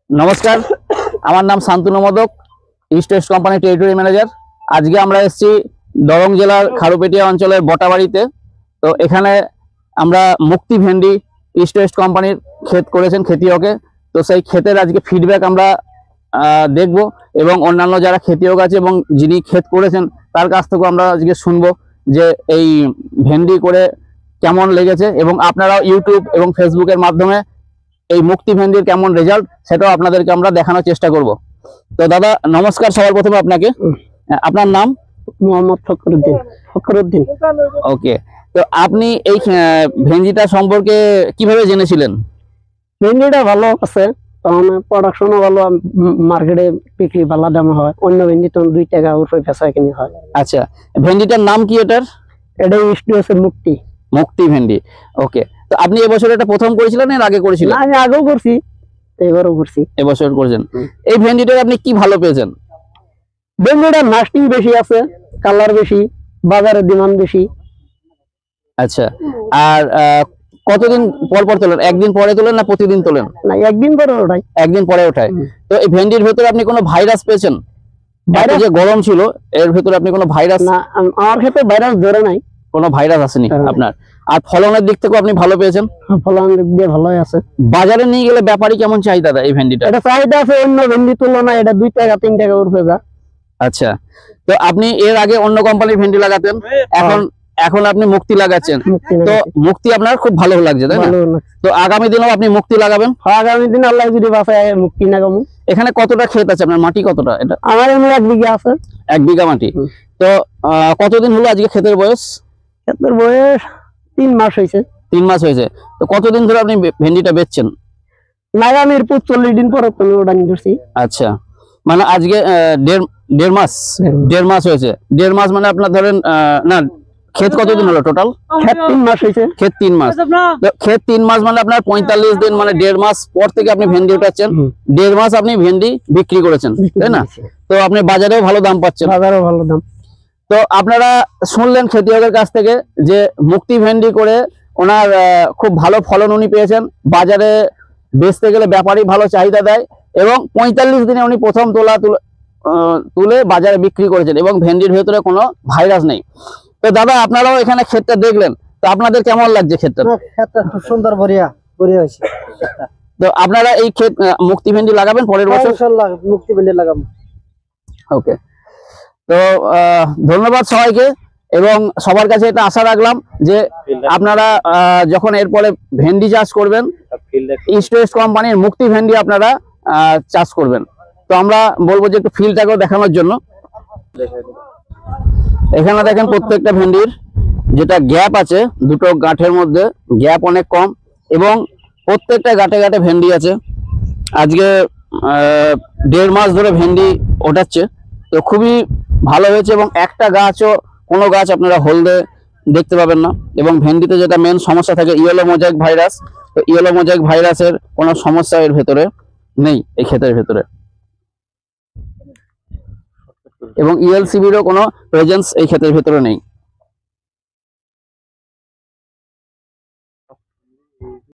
নমস্কার, আমার নাম Shantanu modak, east West company territory manager. আজকে আমরা এসেছি দরং জেলার খারুপেটিয়া অঞ্চলের বটাবাড়িতে। তো এখানে আমরা মুক্তি ভেন্ডি ইস্ট ওয়েস্ট কোম্পানির ক্ষেত করেছেন খেতিয়কে। তো সেই ক্ষেতের আজকে ফিডব্যাক আমরা দেখব এবং অন্যান্য যারা খেতিয়ক আছে এবং যিনি ক্ষেত করেছেন তার কাছ থেকেও আমরা আজকে শুনবো যে এই ভেন্ডি করে কেমন লেগেছে, এবং আপনারাও ইউটিউব এবং ফেসবুকের মাধ্যমে এই মুক্তি ভেন্ডির কেমন রেজাল্ট সেটাও আপনাদেরকে আমরা দেখানোর চেষ্টা করব। তো দাদা নমস্কার, সবার প্রথমে আপনাকে। আপনার নাম? মোহাম্মদ ফখরুদ্দিন। ওকে, তো আপনি এই ভেন্ডিটা সম্পর্কে কিভাবে জেনেছিলেন? ভেন্ডিটা ভালো আছে, প্রোডাকশনও ভালো, মার্কেটে বিক্রি ভালো দাম হয়। অন্য ভেন্ডি তো 2 টাকা উপরে বেচা কিনি হয়। আচ্ছা, ভেন্ডিটার নাম কি এটার? এটা ইস্ট মুক্তি মুক্তি ভেন্ডি। ওকে, তো আপনি এবছর এটা প্রথম করেছিলেন এর আগে করেছিলেন? আমি আগেও করছি, এবারও করছি। এবছর করেছেন। এই ভেন্ডিটার আপনি কি ভালো পেয়েছেন? ভেন্ডিটা নাস্টিং বেশি আছে, কালার বেশি, বাজারে ডিমান্ড বেশি। আচ্ছা, আর কতদিন পর পর তোলেন? একদিন পরে তোলেন না প্রতিদিন তোলেন? না, একদিন পরে ওঠাই। একদিন পরে ওঠায়। তো এই ভেন্ডির ভেতরে আপনি কোনো ভাইরাস পেয়েছেন? যে গরম ছিল এর ভেতরে আপনি কোনো ভাইরাস? না, আমার ক্ষেত্রে ভাইরাস ধরে নাই, কোনো ভাইরাস আসেনি আপনার। আর ফলনের দিক থেকেও আপনি ভালো পেয়েছেন? ফলন দিক দিয়ে ভালোই আছে। বাজারে নিয়ে গেলে ব্যাপারী কেমন চাহিদা দেয় এই ভেন্ডিটা? এটা চাহিদা আছে অন্য ভেন্ডি তুলনায়, এটা 2 টাকা 3 টাকা উঠবে যা। আচ্ছা, তো আপনি এর আগে অন্য কোম্পানির ভেন্ডি লাগাতেন, এখন আপনি মুক্তি লাগাচ্ছেন। তো মুক্তি আপনার খুব ভালো লাগছে, তাই না? তো আগামী দিনেও আপনি মুক্তি লাগাবেন? আগামী দিন আল্লাহ যদি বাঁচায় মুক্তি লাগাবো। এখানে কতটা ক্ষেত আছে আপনার? মাটি কতটা? এটা আমার এমনি 1 বিঘা আছে। 1 বিঘা মাটি। তো কতদিন হলো আজকে ক্ষেতের বয়স? ক্ষেতের বয়স 3 মাস হয়েছে। 3 মাস হয়েছে। তো কতদিন ধরে আপনি ভেন্ডিটা বেচছেন? নাগামির 45 দিন পর তুমি ওটা নিয়েছি। আচ্ছা, মানে আজকে দেড় মাস হয়েছে। 1.5 মাস মানে আপনার ধরেন না, ক্ষেত কতদিন হলো টোটাল? ক্ষেত 3 মাস হয়েছে। ক্ষেত 3 মাস। তো ক্ষেত 3 মাস মানে আপনার 45 দিন, মানে 1.5 মাস পর থেকে আপনি ভেন্ডি উঠাচ্ছেন। 1.5 মাস আপনি ভেন্ডি বিক্রি করেছেন, তাই না? তো আপনি বাজারেও ভালো দাম পাচ্ছেন। বাজারেও ভালো দাম। তো আপনারা শুনলেন খেতিয়কের কাছ থেকে যে মুক্তি ভেন্ডি করে ওনার খুব ভালো ফলন উনি পেয়েছেন। বাজারে বেচতে গেলে ব্যাপারী ভালো চাহিদা দেয়, এবং 45 দিনে উনি প্রথম তুলে বাজারে বিক্রি করেছেন, এবং ভেন্ডির ভেতরে কোনো ভাইরাস নেই। তো দাদা আপনারাও এখানে ক্ষেতটা দেখলেন, তো আপনাদের কেমন লাগছে ক্ষেতটা? ক্ষেতটা খুব সুন্দর, বড়িয়া হয়েছে। তো আপনারা এই ক্ষেত মুক্তি ভেন্ডি লাগাবেন পরের বছর? ইনশাআল্লাহ মুক্তি ভেন্ডি লাগাবো। ওকে, তো ধন্যবাদ সবাইকে, এবং সবার কাছে এটা আশা রাখলাম যে আপনারা যখন এরপরে ভেন্ডি চাষ করবেন ইস্ট ওয়েস্ট কোম্পানির মুক্তি ভেন্ডি আপনারা চাষ করবেন। তো আমরা বলবো যে একটু ফিল্ডটাকেও দেখানোর জন্য। এখানে দেখেন প্রত্যেকটা ভেন্ডির যেটা গ্যাপ আছে, দুটো গাঁঠের মধ্যে গ্যাপ অনেক কম, এবং প্রত্যেকটা গাঁটে গাঁটে ভেন্ডি আছে। আজকে 1.5 মাস ধরে ভেন্ডি ওঠাচ্ছে, তো খুবই ভালো হয়েছে। এবং একটা গাছও, কোনো গাছ আপনারা হলদে দেখতে পাবেন না। এবং ভেন্ডিতে যেটা মেন সমস্যা থাকে ইয়েলো মোজাইক ভাইরাস, তো ইয়েলো মোজাইক ভাইরাসের কোনো সমস্যা এর ভেতরে নেই, এই ক্ষেতের ভেতরে। এবং ইএলসিবিরও কোনো প্রেজেন্স এই ক্ষেতের ভেতরে নেই।